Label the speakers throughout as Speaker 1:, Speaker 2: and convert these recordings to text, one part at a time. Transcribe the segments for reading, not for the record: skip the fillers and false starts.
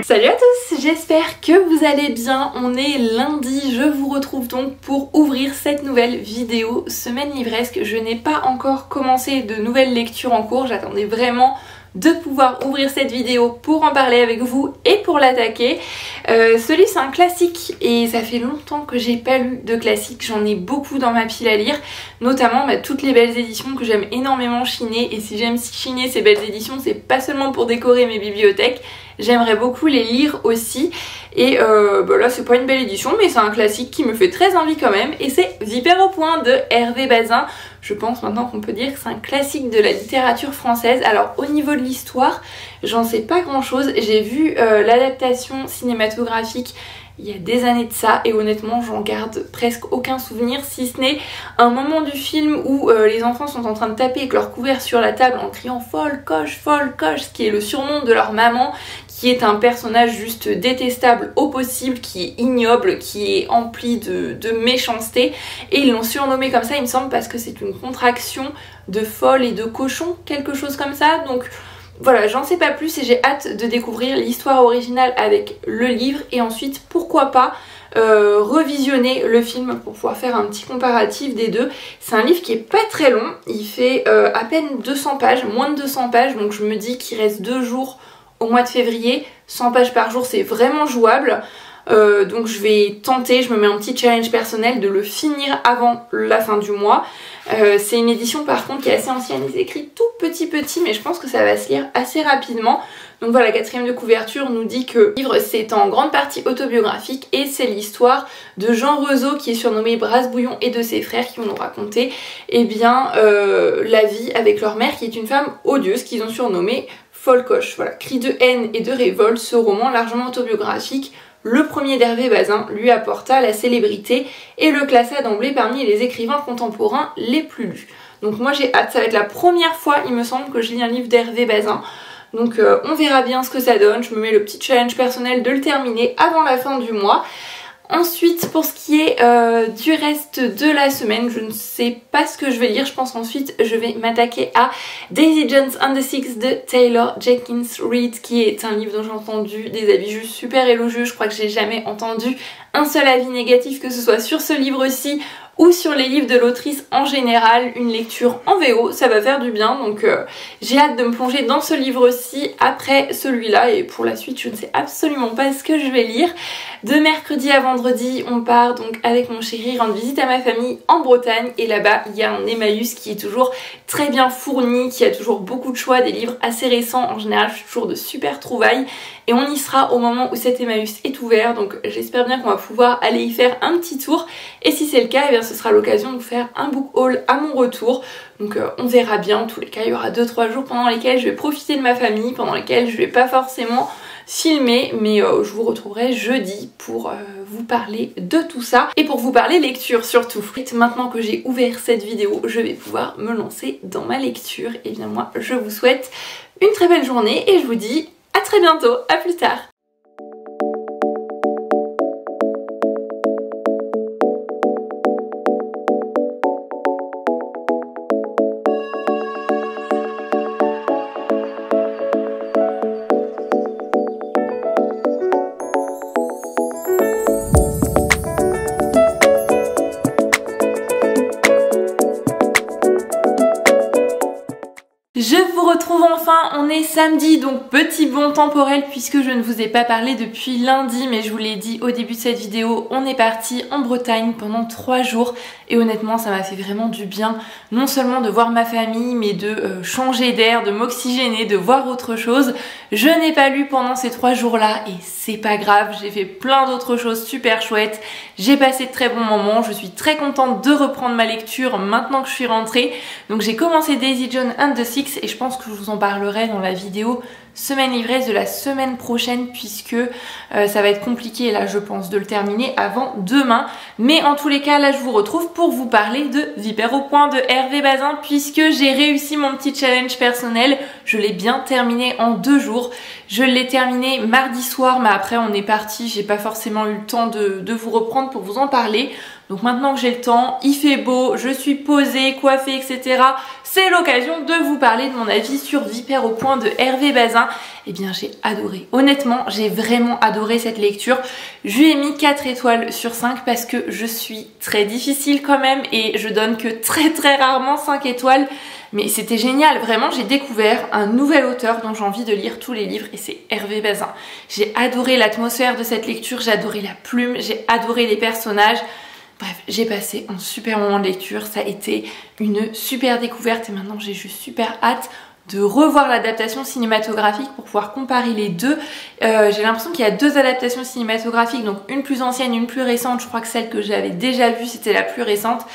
Speaker 1: Salut à tous, j'espère que vous allez bien. On est lundi, je vous retrouve donc pour ouvrir cette nouvelle vidéo semaine livresque. Je n'ai pas encore commencé de nouvelles lectures en cours, j'attendais vraiment de pouvoir ouvrir cette vidéo pour en parler avec vous et pour l'attaquer. Ce livre c'est un classique et ça fait longtemps que j'ai pas lu de classique, j'en ai beaucoup dans ma pile à lire, notamment toutes les belles éditions que j'aime énormément chiner. Et si j'aime chiner ces belles éditions, c'est pas seulement pour décorer mes bibliothèques, j'aimerais beaucoup les lire aussi. Et là c'est pas une belle édition mais c'est un classique qui me fait très envie quand même, et c'est Vipère au point de Hervé Bazin. Je pense maintenant qu'on peut dire que c'est un classique de la littérature française. Alors au niveau de l'histoire, j'en sais pas grand chose, j'ai vu l'adaptation cinématographique il y a des années de ça et honnêtement j'en garde presque aucun souvenir, si ce n'est un moment du film où les enfants sont en train de taper avec leur couvert sur la table en criant folle coche, ce qui est le surnom de leur maman, qui est un personnage juste détestable au possible, qui est ignoble, qui est empli de méchanceté, et ils l'ont surnommé comme ça il me semble parce que c'est une contraction de folle et de cochon, quelque chose comme ça. Donc voilà, j'en sais pas plus et j'ai hâte de découvrir l'histoire originale avec le livre et ensuite pourquoi pas revisionner le film pour pouvoir faire un petit comparatif des deux. C'est un livre qui est pas très long, il fait à peine 200 pages, moins de 200 pages, donc je me dis qu'il reste 2 jours au mois de février, 100 pages par jour c'est vraiment jouable. Donc je vais tenter, je me mets un petit challenge personnel de le finir avant la fin du mois. C'est une édition par contre qui est assez ancienne, c'est écrit tout petit mais je pense que ça va se lire assez rapidement. Donc voilà, la 4e de couverture nous dit que le livre c'est en grande partie autobiographique et c'est l'histoire de Jean Rezeau qui est surnommé Brasse-Bouillon et de ses frères qui vont nous raconter la vie avec leur mère qui est une femme odieuse qu'ils ont surnommée Folcoche. Voilà, cri de haine et de révolte, ce roman largement autobiographique, le premier d'Hervé Bazin, lui apporta la célébrité et le classa d'emblée parmi les écrivains contemporains les plus lus. Donc moi j'ai hâte, ça va être la première fois il me semble que je lis un livre d'Hervé Bazin. Donc on verra bien ce que ça donne, je me mets le petit challenge personnel de le terminer avant la fin du mois. Ensuite, pour ce qui est du reste de la semaine, je ne sais pas ce que je vais lire. Je pense qu'ensuite je vais m'attaquer à Daisy Jones and the Six de Taylor Jenkins Reid, qui est un livre dont j'ai entendu des avis juste super élogieux. Je crois que j'ai jamais entendu un seul avis négatif, que ce soit sur ce livre-ci ou sur les livres de l'autrice en général. Une lecture en VO, ça va faire du bien, donc j'ai hâte de me plonger dans ce livre-ci après celui-là, et pour la suite je ne sais absolument pas ce que je vais lire. De mercredi à vendredi, on part donc avec mon chéri rendre visite à ma famille en Bretagne, et là-bas il y a un Emmaüs qui est toujours très bien fourni, qui a toujours beaucoup de choix, des livres assez récents, en général je suis toujours de super trouvailles, et on y sera au moment où cet Emmaüs est ouvert, donc j'espère bien qu'on va pouvoir aller y faire un petit tour, et si c'est le cas, eh bien ce sera l'occasion de vous faire un book haul à mon retour. Donc on verra bien, en tous les cas il y aura 2-3 jours pendant lesquels je vais profiter de ma famille, pendant lesquels je vais pas forcément filmer, mais je vous retrouverai jeudi pour vous parler de tout ça et pour vous parler lecture surtout. Maintenant que j'ai ouvert cette vidéo, je vais pouvoir me lancer dans ma lecture. Et bien moi je vous souhaite une très belle journée et je vous dis à très bientôt, à plus tard. Je vous retrouve enfin, on est samedi, donc petit bond temporel puisque je ne vous ai pas parlé depuis lundi, mais je vous l'ai dit au début de cette vidéo, on est parti en Bretagne pendant 3 jours et honnêtement ça m'a fait vraiment du bien, non seulement de voir ma famille mais de changer d'air, de m'oxygéner, de voir autre chose. Je n'ai pas lu pendant ces 3 jours là et c'est pas grave, j'ai fait plein d'autres choses super chouettes, j'ai passé de très bons moments, je suis très contente de reprendre ma lecture maintenant que je suis rentrée. Donc j'ai commencé Daisy Jones and the Six et je pense que je vous en parlerai dans la vidéo semaine livresse de la semaine prochaine puisque ça va être compliqué là je pense de le terminer avant demain. Mais en tous les cas là je vous retrouve pour vous parler de Vipère au point de Hervé Bazin puisque j'ai réussi mon petit challenge personnel. Je l'ai bien terminé en 2 jours. Je l'ai terminé mardi soir mais après on est parti, j'ai pas forcément eu le temps de vous reprendre pour vous en parler. Donc maintenant que j'ai le temps, il fait beau, je suis posée, coiffée, etc. C'est l'occasion de vous parler de mon avis sur Vipère au point de Hervé Bazin. Eh bien j'ai adoré. Honnêtement, j'ai vraiment adoré cette lecture. Je lui ai mis 4 étoiles sur 5 parce que je suis très difficile quand même et je donne que très rarement 5 étoiles. Mais c'était génial, vraiment j'ai découvert un nouvel auteur dont j'ai envie de lire tous les livres et c'est Hervé Bazin. J'ai adoré l'atmosphère de cette lecture, j'ai adoré la plume, j'ai adoré les personnages. Bref, j'ai passé un super moment de lecture, ça a été une super découverte et maintenant j'ai juste super hâte de revoir l'adaptation cinématographique pour pouvoir comparer les deux. J'ai l'impression qu'il y a 2 adaptations cinématographiques, donc une plus ancienne, une plus récente. Je crois que celle que j'avais déjà vue c'était la plus récente.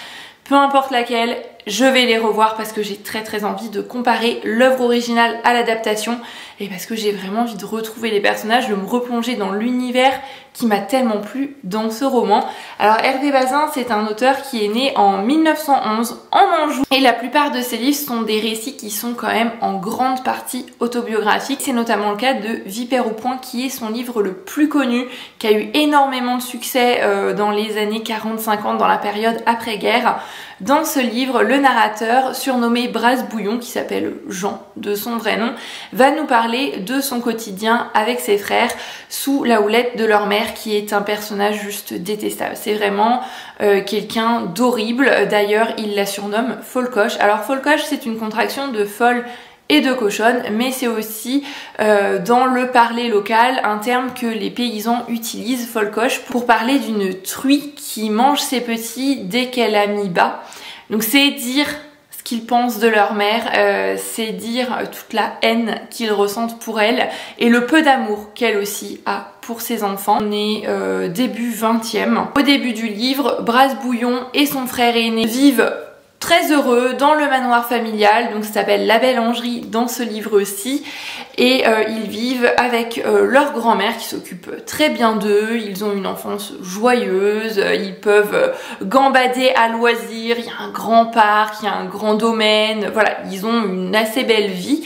Speaker 1: Peu importe laquelle, je vais les revoir parce que j'ai très envie de comparer l'œuvre originale à l'adaptation et parce que j'ai vraiment envie de retrouver les personnages, de me replonger dans l'univers qui m'a tellement plu dans ce roman. Alors Hervé Bazin, c'est un auteur qui est né en 1911 en Anjou et la plupart de ses livres sont des récits qui sont quand même en grande partie autobiographiques. C'est notamment le cas de Vipère au point qui est son livre le plus connu, qui a eu énormément de succès dans les années 40-50, dans la période après-guerre. Dans ce livre, le narrateur, surnommé Brasbouillon, qui s'appelle Jean de son vrai nom, va nous parler de son quotidien avec ses frères sous la houlette de leur mère qui est un personnage juste détestable. C'est vraiment quelqu'un d'horrible. D'ailleurs, il la surnomme Folcoche. Alors Folcoche, c'est une contraction de folle et de cochonne, mais c'est aussi dans le parler local un terme que les paysans utilisent, folcoche, pour parler d'une truie qui mange ses petits dès qu'elle a mis bas. Donc c'est dire ce qu'ils pensent de leur mère, c'est dire toute la haine qu'ils ressentent pour elle et le peu d'amour qu'elle aussi a pour ses enfants. On est début 20e. Au début du livre, Brasbouillon et son frère aîné vivent très heureux dans le manoir familial, donc ça s'appelle La Belle Angerie dans ce livre aussi, et ils vivent avec leur grand-mère qui s'occupe très bien d'eux. Ils ont une enfance joyeuse, ils peuvent gambader à loisir, il y a un grand parc, il y a un grand domaine, voilà, ils ont une assez belle vie.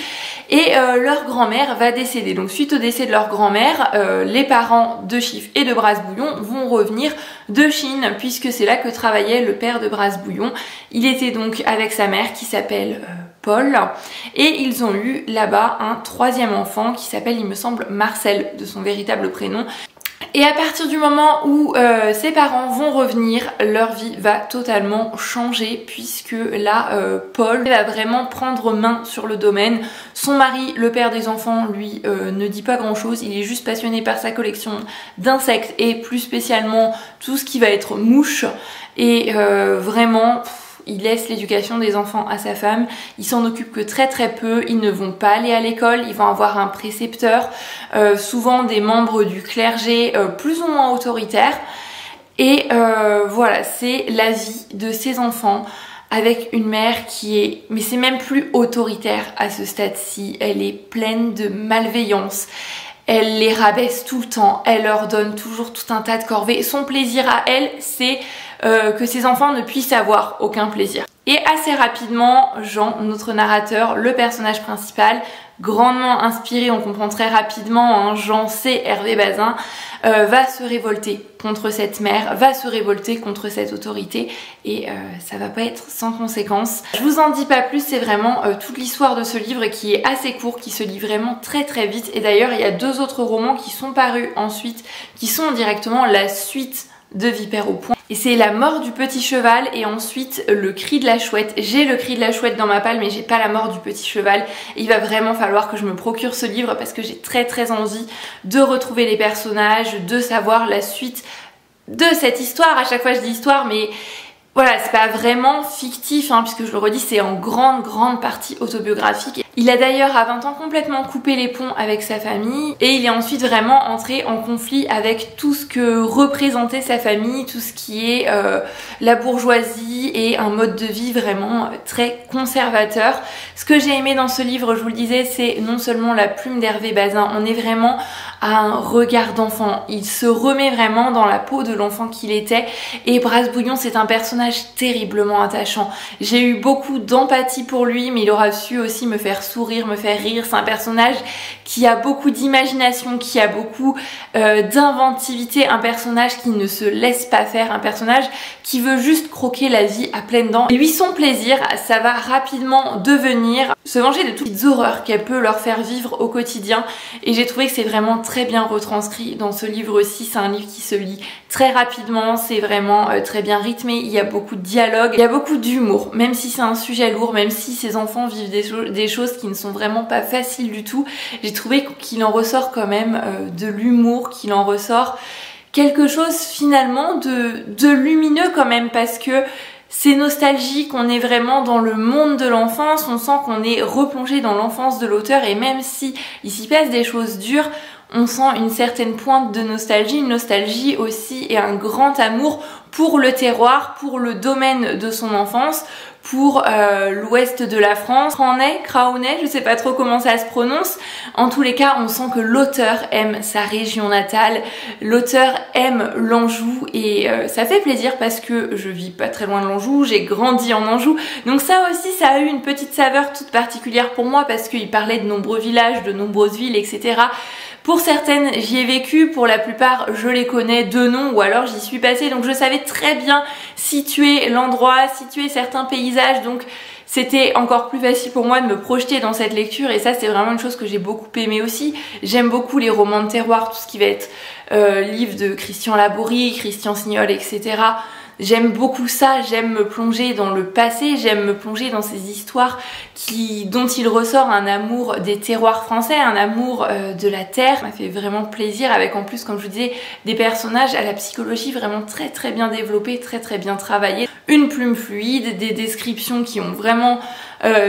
Speaker 1: Et leur grand-mère va décéder. Donc suite au décès de leur grand-mère, les parents de Chiffre et de Brasbouillon vont revenir de Chine puisque c'est là que travaillait le père de Brasbouillon. Il était donc avec sa mère qui s'appelle Paul et ils ont eu là-bas un 3e enfant qui s'appelle, il me semble, Marcel de son véritable prénom. Et à partir du moment où ses parents vont revenir, leur vie va totalement changer puisque là, Paul va vraiment prendre main sur le domaine. Son mari, le père des enfants, lui ne dit pas grand chose, il est juste passionné par sa collection d'insectes et plus spécialement tout ce qui va être mouche et vraiment... Il laisse l'éducation des enfants à sa femme, il s'en occupe que très peu, ils ne vont pas aller à l'école, ils vont avoir un précepteur, souvent des membres du clergé plus ou moins autoritaires. Et voilà, c'est la vie de ces enfants avec une mère qui est, mais c'est même plus autoritaire à ce stade-ci, elle est pleine de malveillance. Elle les rabaisse tout le temps, elle leur donne toujours tout un tas de corvées. Son plaisir à elle, c'est que ses enfants ne puissent avoir aucun plaisir. Et assez rapidement, Jean, notre narrateur, le personnage principal, grandement inspiré, on comprend très rapidement, hein, Jean c'est Hervé Bazin, va se révolter contre cette mère, va se révolter contre cette autorité et ça va pas être sans conséquence. Je vous en dis pas plus, c'est vraiment toute l'histoire de ce livre qui est assez court, qui se lit vraiment très vite et d'ailleurs il y a 2 autres romans qui sont parus ensuite, qui sont directement la suite de Vipère au point. Et c'est La mort du petit cheval et ensuite Le cri de la chouette. J'ai Le cri de la chouette dans ma palle mais j'ai pas La mort du petit cheval. Et il va vraiment falloir que je me procure ce livre parce que j'ai très envie de retrouver les personnages, de savoir la suite de cette histoire. À chaque fois je dis histoire mais voilà, c'est pas vraiment fictif hein, puisque je le redis, c'est en grande partie autobiographique. Il a d'ailleurs à 20 ans complètement coupé les ponts avec sa famille et il est ensuite vraiment entré en conflit avec tout ce que représentait sa famille, tout ce qui est la bourgeoisie et un mode de vie vraiment très conservateur. Ce que j'ai aimé dans ce livre, je vous le disais, c'est non seulement la plume d'Hervé Bazin, on est vraiment à un regard d'enfant. Il se remet vraiment dans la peau de l'enfant qu'il était et Brasbouillon, c'est un personnage terriblement attachant. J'ai eu beaucoup d'empathie pour lui mais il aura su aussi me faire sourire, me faire rire. C'est un personnage qui a beaucoup d'imagination, qui a beaucoup d'inventivité, un personnage qui ne se laisse pas faire, un personnage qui veut juste croquer la vie à pleines dents. Et lui, son plaisir, ça va rapidement devenir se venger de toutes les horreurs qu'elle peut leur faire vivre au quotidien. Et j'ai trouvé que c'est vraiment très bien retranscrit dans ce livre-ci. C'est un livre qui se lit très rapidement, c'est vraiment très bien rythmé, il y a beaucoup de dialogue, il y a beaucoup d'humour, même si c'est un sujet lourd, même si ces enfants vivent des choses qui ne sont vraiment pas faciles du tout. J'ai trouvé qu'il en ressort quand même de l'humour, qu'il en ressort quelque chose finalement de lumineux quand même, parce que c'est nostalgique, on est vraiment dans le monde de l'enfance, on sent qu'on est replongé dans l'enfance de l'auteur, et même si il s'y passe des choses dures, on sent une certaine pointe de nostalgie, une nostalgie aussi et un grand amour pour le terroir, pour le domaine de son enfance, pour l'ouest de la France, Craonay, je sais pas trop comment ça se prononce. En tous les cas, on sent que l'auteur aime sa région natale, l'auteur aime l'Anjou, et ça fait plaisir parce que je vis pas très loin de l'Anjou, j'ai grandi en Anjou, donc ça aussi, ça a eu une petite saveur toute particulière pour moi parce qu'il parlait de nombreux villages, de nombreuses villes, etc. Pour certaines, j'y ai vécu, pour la plupart, je les connais de nom ou alors j'y suis passée, donc je savais très bien situer l'endroit, situer certains paysages, donc c'était encore plus facile pour moi de me projeter dans cette lecture, et ça c'est vraiment une chose que j'ai beaucoup aimé aussi. J'aime beaucoup les romans de terroir, tout ce qui va être livres de Christian Labourie, Christian Signol, etc. J'aime beaucoup ça, j'aime me plonger dans le passé, j'aime me plonger dans ces histoires dont il ressort un amour des terroirs français, un amour de la terre. Ça m'a fait vraiment plaisir, avec en plus, comme je vous disais, des personnages à la psychologie vraiment très très bien développés, très très bien travaillés. Une plume fluide, des descriptions qui ont vraiment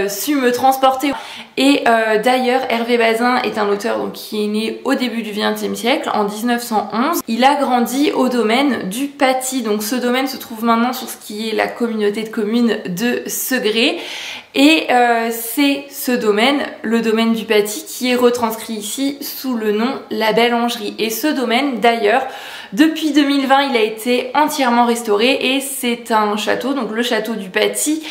Speaker 1: su me transporter. Et d'ailleurs, Hervé Bazin est un auteur donc, qui est né au début du XXe siècle, en 1911. Il a grandi au domaine du Paty, donc ce domaine se trouve maintenant sur ce qui est la communauté de communes de Segré. Et c'est ce domaine, le domaine du Paty, qui est retranscrit ici sous le nom La Belle Angerie. Et ce domaine, d'ailleurs, depuis 2020, il a été entièrement restauré et c'est un château, donc le château du Paty,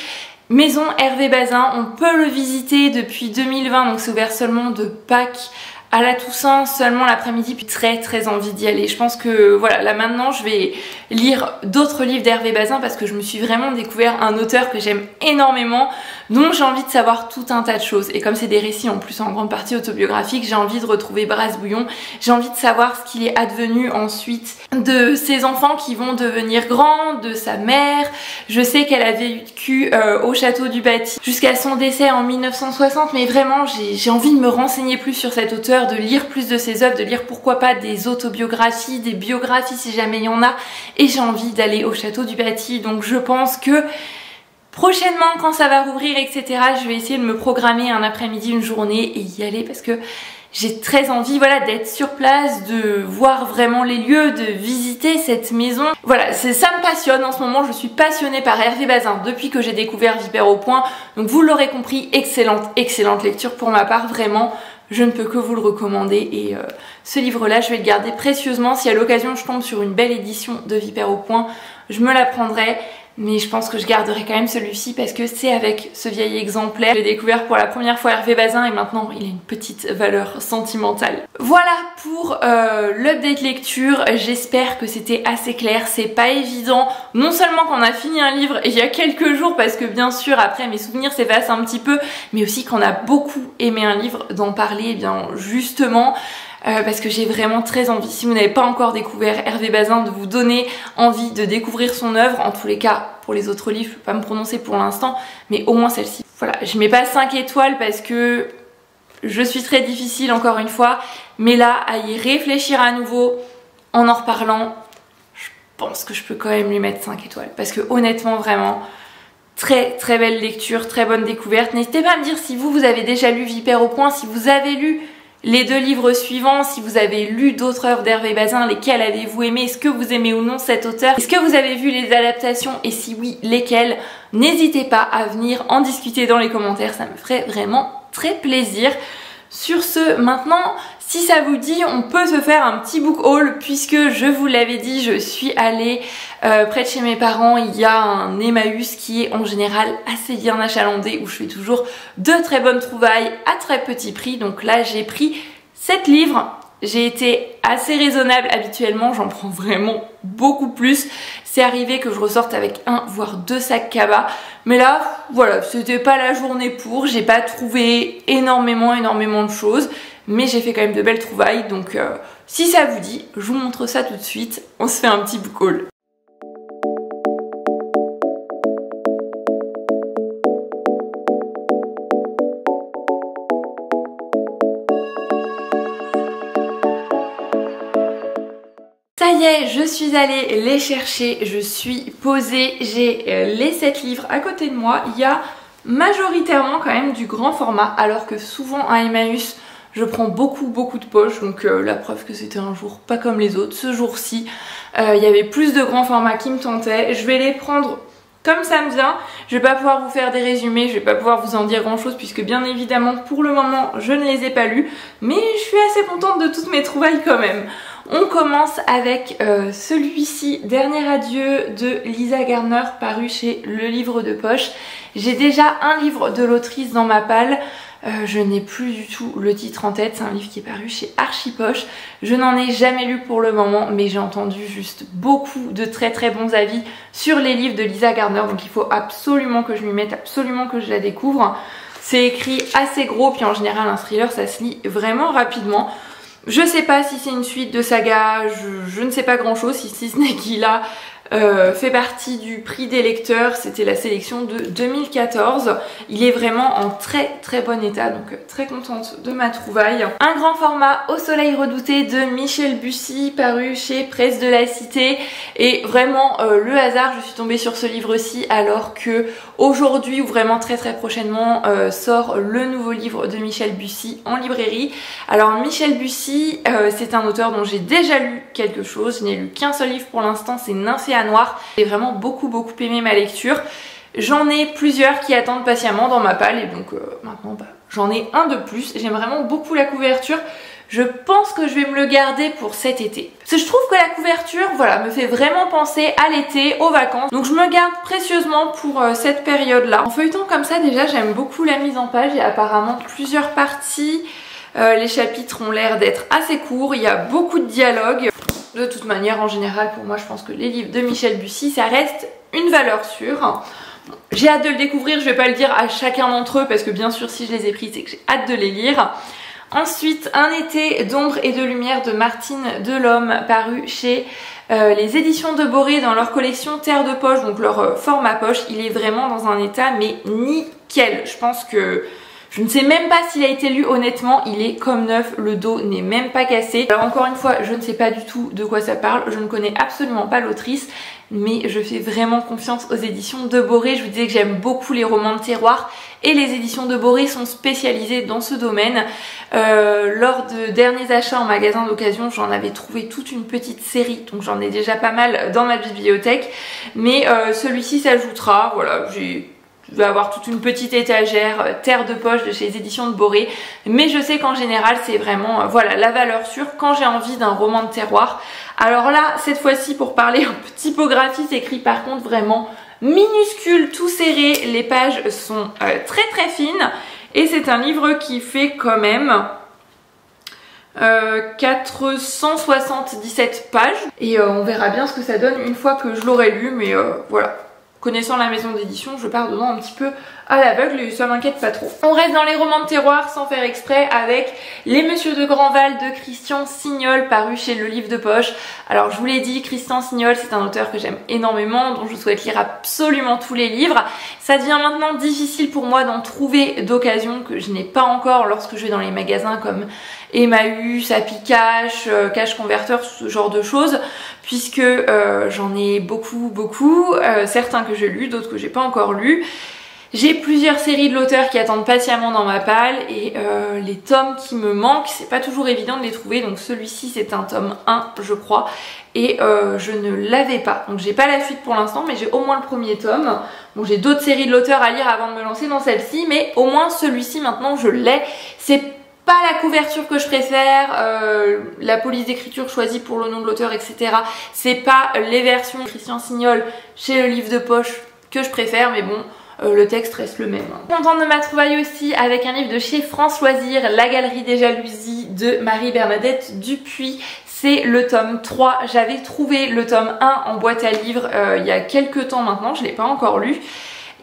Speaker 1: maison Hervé Bazin. On peut le visiter depuis 2020, donc c'est ouvert seulement de Pâques à la Toussaint, seulement l'après-midi, puis très très envie d'y aller. Je pense que voilà, là maintenant je vais lire d'autres livres d'Hervé Bazin parce que je me suis vraiment découvert un auteur que j'aime énormément, dont j'ai envie de savoir tout un tas de choses. Et comme c'est des récits en plus en grande partie autobiographiques, j'ai envie de retrouver Brasse-Bouillon, j'ai envie de savoir ce qu'il est advenu ensuite de ses enfants qui vont devenir grands, de sa mère. Je sais qu'elle a vécu au château du Paty jusqu'à son décès en 1960, mais vraiment j'ai envie de me renseigner plus sur cet auteur, de lire plus de ses œuvres, de lire pourquoi pas des autobiographies, des biographies si jamais il y en a, et j'ai envie d'aller au château du Paty. Donc je pense que prochainement, quand ça va rouvrir, etc., je vais essayer de me programmer un après-midi, une journée et y aller parce que j'ai très envie, voilà, d'être sur place, de voir vraiment les lieux, de visiter cette maison. Voilà, ça me passionne en ce moment, je suis passionnée par Hervé Bazin depuis que j'ai découvert Vipère au Point. Donc vous l'aurez compris, excellente lecture pour ma part, vraiment. Je ne peux que vous le recommander, et ce livre-là, je vais le garder précieusement. Si à l'occasion je tombe sur une belle édition de Vipère au Point, je me la prendrai. Mais je pense que je garderai quand même celui-ci parce que c'est avec ce vieil exemplaire. J'ai découvert pour la première fois Hervé Bazin et maintenant il a une petite valeur sentimentale. Voilà pour l'update lecture. J'espère que c'était assez clair. C'est pas évident, non seulement qu'on a fini un livre il y a quelques jours, parce que bien sûr après mes souvenirs s'effacent un petit peu, mais aussi qu'on a beaucoup aimé un livre, d'en parler bien justement. Parce que j'ai vraiment très envie, si vous n'avez pas encore découvert Hervé Bazin, de vous donner envie de découvrir son œuvre. En tous les cas, pour les autres livres, je peux pas me prononcer pour l'instant, mais au moins celle-ci. Voilà, je mets pas 5 étoiles parce que je suis très difficile encore une fois, mais là, à y réfléchir à nouveau, en reparlant, je pense que je peux quand même lui mettre 5 étoiles. Parce que honnêtement, vraiment, très très belle lecture, très bonne découverte. N'hésitez pas à me dire si vous avez déjà lu Vipère au Point, si vous avez lu les 2 livres suivants, si vous avez lu d'autres œuvres d'Hervé Bazin, lesquelles avez-vous aimé? Est-ce que vous aimez ou non cet auteur? Est-ce que vous avez vu les adaptations et si oui, lesquelles? N'hésitez pas à venir en discuter dans les commentaires, ça me ferait vraiment très plaisir. Sur ce, maintenant, si ça vous dit, on peut se faire un petit book haul puisque je vous l'avais dit, je suis allée près de chez mes parents. Il y a un Emmaüs qui est en général assez bien achalandé où je fais toujours de très bonnes trouvailles à très petit prix. Donc là, j'ai pris 7 livres. J'ai été assez raisonnable habituellement, j'en prends vraiment beaucoup plus. C'est arrivé que je ressorte avec 1 voire 2 sacs cabas. Mais là, voilà, c'était pas la journée pour. J'ai pas trouvé énormément de choses. Mais j'ai fait quand même de belles trouvailles. Donc si ça vous dit, je vous montre ça tout de suite. On se fait un petit book haul. Ça y est, je suis allée les chercher, je suis posée, j'ai les 7 livres à côté de moi. Il y a majoritairement quand même du grand format, alors que souvent à Emmaüs, je prends beaucoup de poches, donc la preuve que c'était un jour pas comme les autres. Ce jour-ci, il y avait plus de grands formats qui me tentaient. Je vais les prendre comme ça me vient. Je vais pas pouvoir vous faire des résumés, je vais pas pouvoir vous en dire grand chose puisque bien évidemment pour le moment je ne les ai pas lus, mais je suis assez contente de toutes mes trouvailles quand même. On commence avec celui-ci, Dernier adieu de Lisa Garner, paru chez Le Livre de Poche. J'ai déjà un livre de l'autrice dans ma palle. Je n'ai plus du tout le titre en tête, c'est un livre qui est paru chez Archipoche. Je n'en ai jamais lu pour le moment, mais j'ai entendu juste beaucoup de très bons avis sur les livres de Lisa Garner, donc il faut absolument que je m'y mette, absolument que je la découvre. C'est écrit assez gros, puis en général un thriller ça se lit vraiment rapidement. Je sais pas si c'est une suite de saga, je ne sais pas grand chose, si ce n'est qu'il a fait partie du prix des lecteurs, c'était la sélection de 2014. Il est vraiment en très bon état, donc très contente de ma trouvaille. Un grand format, Au soleil redouté de Michel Bussy, paru chez Presse de la Cité. Et vraiment le hasard, je suis tombée sur ce livre-ci alors que aujourd'hui ou vraiment très prochainement sort le nouveau livre de Michel Bussy en librairie. Alors Michel Bussy, c'est un auteur dont j'ai déjà lu quelque chose, je n'ai lu qu'un seul livre pour l'instant, c'est Nymphéa Noir. J'ai vraiment beaucoup aimé ma lecture. J'en ai plusieurs qui attendent patiemment dans ma palle et donc maintenant j'en ai un de plus. J'aime vraiment beaucoup la couverture. Je pense que je vais me le garder pour cet été. Parce que je trouve que la couverture, voilà, me fait vraiment penser à l'été, aux vacances. Donc je me garde précieusement pour cette période-là. En feuilletant comme ça, déjà j'aime beaucoup la mise en page. Il y a apparemment plusieurs parties. Les chapitres ont l'air d'être assez courts. Il y a beaucoup de dialogues. De toute manière, en général, pour moi, je pense que les livres de Michel Bussy, ça reste une valeur sûre. J'ai hâte de le découvrir, je vais pas le dire à chacun d'entre eux parce que bien sûr, si je les ai pris, c'est que j'ai hâte de les lire. Ensuite, Un été d'ombre et de lumière de Martine Delhomme, paru chez les éditions de Boré dans leur collection Terre de poche, donc leur format poche. Il est vraiment dans un état mais nickel. Je pense que je ne sais même pas s'il a été lu, honnêtement, il est comme neuf, le dos n'est même pas cassé. Alors encore une fois, je ne sais pas du tout de quoi ça parle, je ne connais absolument pas l'autrice, mais je fais vraiment confiance aux éditions de Boré. Je vous disais que j'aime beaucoup les romans de terroir et les éditions de Boré sont spécialisées dans ce domaine. Lors de derniers achats en magasin d'occasion, j'en avais trouvé toute une petite série, donc j'en ai déjà pas mal dans ma bibliothèque, mais celui-ci s'ajoutera, voilà, je vais avoir toute une petite étagère Terre de poche de chez les éditions de Boré, mais je sais qu'en général c'est vraiment voilà la valeur sûre quand j'ai envie d'un roman de terroir. Alors là, cette fois-ci, pour parler un peu typographie, c'est écrit par contre vraiment minuscule, tout serré, les pages sont très fines et c'est un livre qui fait quand même 477 pages et on verra bien ce que ça donne une fois que je l'aurai lu, mais voilà. Connaissant la maison d'édition, je pars dedans un petit peu à l'aveugle et ça m'inquiète pas trop. On reste dans les romans de terroir sans faire exprès avec Les Messieurs de Grandval de Christian Signol, paru chez Le Livre de Poche. Alors je vous l'ai dit, Christian Signol, c'est un auteur que j'aime énormément, dont je souhaite lire absolument tous les livres. Ça devient maintenant difficile pour moi d'en trouver d'occasion que je n'ai pas encore lorsque je vais dans les magasins comme Emmaüs, Happy Cash, Cash Converter, ce genre de choses, puisque j'en ai beaucoup, certains que j'ai lus, d'autres que j'ai pas encore lus. J'ai plusieurs séries de l'auteur qui attendent patiemment dans ma palle et les tomes qui me manquent, c'est pas toujours évident de les trouver, donc celui-ci c'est un tome 1 je crois et je ne l'avais pas, donc j'ai pas la suite pour l'instant mais j'ai au moins le premier tome. Bon, j'ai d'autres séries de l'auteur à lire avant de me lancer dans celle-ci, mais au moins celui-ci maintenant je l'ai. C'est pas la couverture que je préfère, la police d'écriture choisie pour le nom de l'auteur, etc. C'est pas les versions Christian Signol chez le livre de poche que je préfère, mais bon, le texte reste le même. Contente de ma trouvaille aussi avec un livre de chez France Loisirs, La Galerie des Jalousies de Marie-Bernadette Dupuis. C'est le tome 3. J'avais trouvé le tome 1 en boîte à livres il y a quelques temps maintenant, je ne l'ai pas encore lu.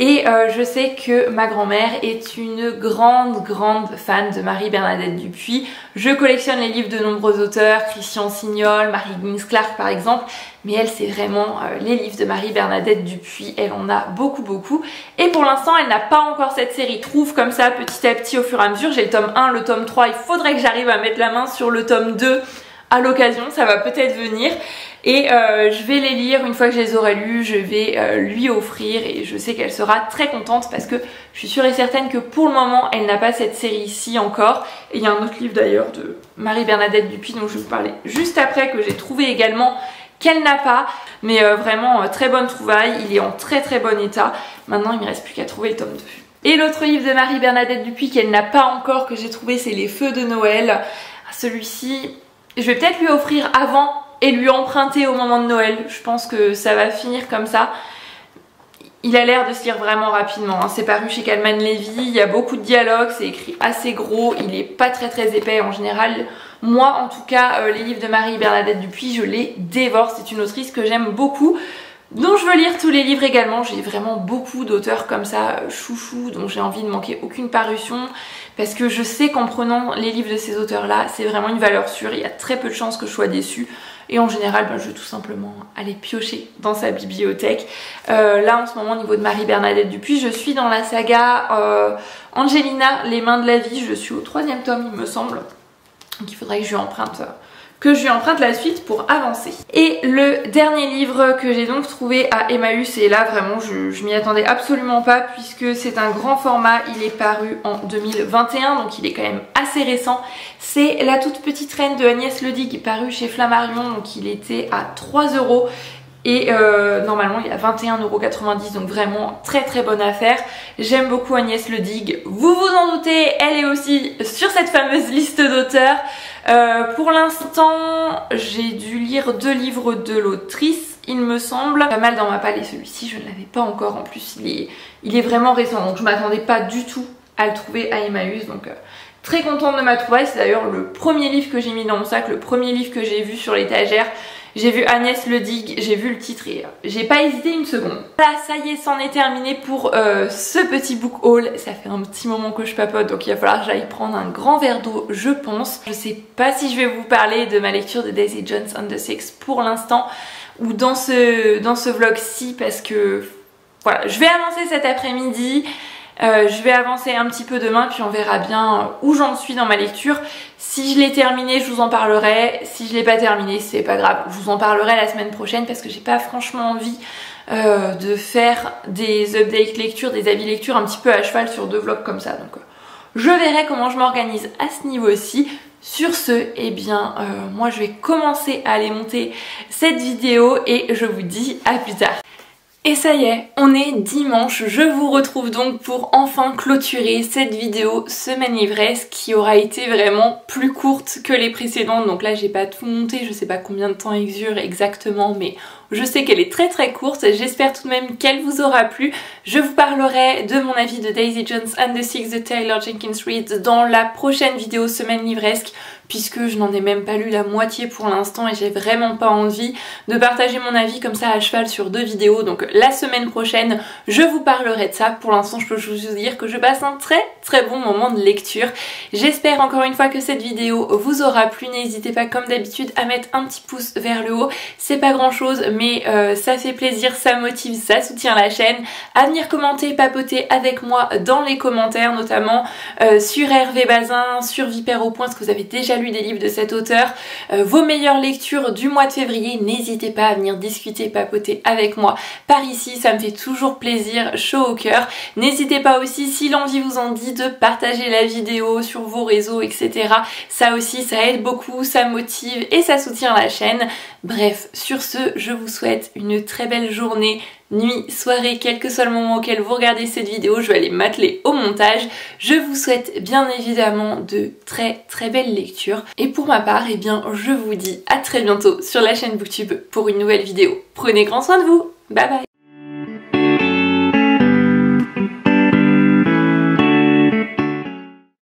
Speaker 1: Et je sais que ma grand-mère est une grande fan de Marie-Bernadette Dupuis. Je collectionne les livres de nombreux auteurs, Christian Signol, Marie Guinness Clark par exemple, mais elle c'est vraiment les livres de Marie-Bernadette Dupuis, elle en a beaucoup. Et pour l'instant elle n'a pas encore cette série, trouve comme ça petit à petit au fur et à mesure. J'ai le tome 1, le tome 3, il faudrait que j'arrive à mettre la main sur le tome 2 à l'occasion, ça va peut-être venir. Et je vais les lire, une fois que je les aurai lus, je vais lui offrir et je sais qu'elle sera très contente parce que je suis sûre et certaine que pour le moment elle n'a pas cette série-ci encore. Et il y a un autre livre d'ailleurs de Marie-Bernadette Dupuis dont je vais vous parler juste après, que j'ai trouvé également, qu'elle n'a pas. Mais vraiment très bonne trouvaille, il est en très bon état. Maintenant il ne me reste plus qu'à trouver le tome 2. Et l'autre livre de Marie-Bernadette Dupuis qu'elle n'a pas encore, que j'ai trouvé, c'est Les Feux de Noël. Celui-ci, je vais peut-être lui offrir avant et lui emprunter au moment de Noël. Je pense que ça va finir comme ça. Il a l'air de se lire vraiment rapidement, hein. C'est paru chez Calman Levy, il y a beaucoup de dialogues, c'est écrit assez gros, il est pas très épais en général. Moi en tout cas, les livres de Marie-Bernadette Dupuis, je les dévore, c'est une autrice que j'aime beaucoup, dont je veux lire tous les livres également. J'ai vraiment beaucoup d'auteurs comme ça, chouchou, dont j'ai envie de manquer aucune parution, parce que je sais qu'en prenant les livres de ces auteurs là, c'est vraiment une valeur sûre, il y a très peu de chances que je sois déçue. Et en général, je vais tout simplement aller piocher dans sa bibliothèque. Là, en ce moment, au niveau de Marie-Bernadette Dupuis, je suis dans la saga Angelina, Les Mains de la Vie. Je suis au 3e tome, il me semble. Donc il faudrait que je lui emprunte la suite pour avancer. Et le dernier livre que j'ai donc trouvé à Emmaüs, et là vraiment je m'y attendais absolument pas puisque c'est un grand format, il est paru en 2021 donc il est quand même assez récent. C'est La toute petite reine de Agnès Ledig, paru chez Flammarion, donc il était à 3 € et normalement il est à 21,90 € donc vraiment très bonne affaire. J'aime beaucoup Agnès Ledig, vous vous en doutez, elle est aussi sur cette fameuse liste d'auteurs. Pour l'instant j'ai dû lire 2 livres de l'autrice il me semble, pas mal dans ma palle, et celui-ci je ne l'avais pas encore, en plus il est vraiment récent donc je m'attendais pas du tout à le trouver à Emmaüs, donc très contente de ma trouvaille. C'est d'ailleurs le premier livre que j'ai mis dans mon sac, le premier livre que j'ai vu sur l'étagère. J'ai vu Agnès Ledig, j'ai vu le titre et j'ai pas hésité une seconde. Voilà, ça y est, c'en est terminé pour ce petit book haul. Ça fait un petit moment que je papote, donc il va falloir que j'aille prendre un grand verre d'eau, je pense. Je sais pas si je vais vous parler de ma lecture de Daisy Jones and the Six pour l'instant, ou dans ce vlog-ci, parce que voilà, je vais avancer cet après-midi. Je vais avancer un petit peu demain, puis on verra bien où j'en suis dans ma lecture. Si je l'ai terminé, je vous en parlerai. Si je l'ai pas terminé, c'est pas grave, je vous en parlerai la semaine prochaine, parce que j'ai pas franchement envie de faire des updates lecture, des avis lecture un petit peu à cheval sur 2 vlogs comme ça. Donc je verrai comment je m'organise à ce niveau-ci. Sur ce, eh bien, moi je vais commencer à aller monter cette vidéo et je vous dis à plus tard. Et ça y est, on est dimanche, je vous retrouve donc pour enfin clôturer cette vidéo semaine livresque qui aura été vraiment plus courte que les précédentes. Donc là j'ai pas tout monté, je sais pas combien de temps elle dure exactement, mais je sais qu'elle est très courte. J'espère tout de même qu'elle vous aura plu. Je vous parlerai de mon avis de Daisy Jones and the Six de Taylor Jenkins Reid dans la prochaine vidéo semaine livresque, puisque je n'en ai même pas lu la moitié pour l'instant et j'ai vraiment pas envie de partager mon avis comme ça à cheval sur 2 vidéos. Donc la semaine prochaine je vous parlerai de ça. Pour l'instant je peux vous dire que je passe un très bon moment de lecture. J'espère encore une fois que cette vidéo vous aura plu. N'hésitez pas comme d'habitude à mettre un petit pouce vers le haut, c'est pas grand chose mais ça fait plaisir, ça motive, ça soutient la chaîne. À venir commenter, papoter avec moi dans les commentaires, notamment sur Hervé Bazin, sur Vipère au Point, ce que vous avez déjà lu des livres de cet auteur, vos meilleures lectures du mois de février. N'hésitez pas à venir discuter, papoter avec moi par ici, ça me fait toujours plaisir, chaud au cœur. N'hésitez pas aussi, si l'envie vous en dit, de partager la vidéo sur vos réseaux, etc. Ça aussi, ça aide beaucoup, ça motive et ça soutient la chaîne. Bref, sur ce, je vous souhaite souhaite une très belle journée, nuit, soirée, quel que soit le moment auquel vous regardez cette vidéo, je vais aller m'atteler au montage. Je vous souhaite bien évidemment de très belles lectures. Et pour ma part, eh bien, je vous dis à très bientôt sur la chaîne Booktube pour une nouvelle vidéo. Prenez grand soin de vous, bye bye.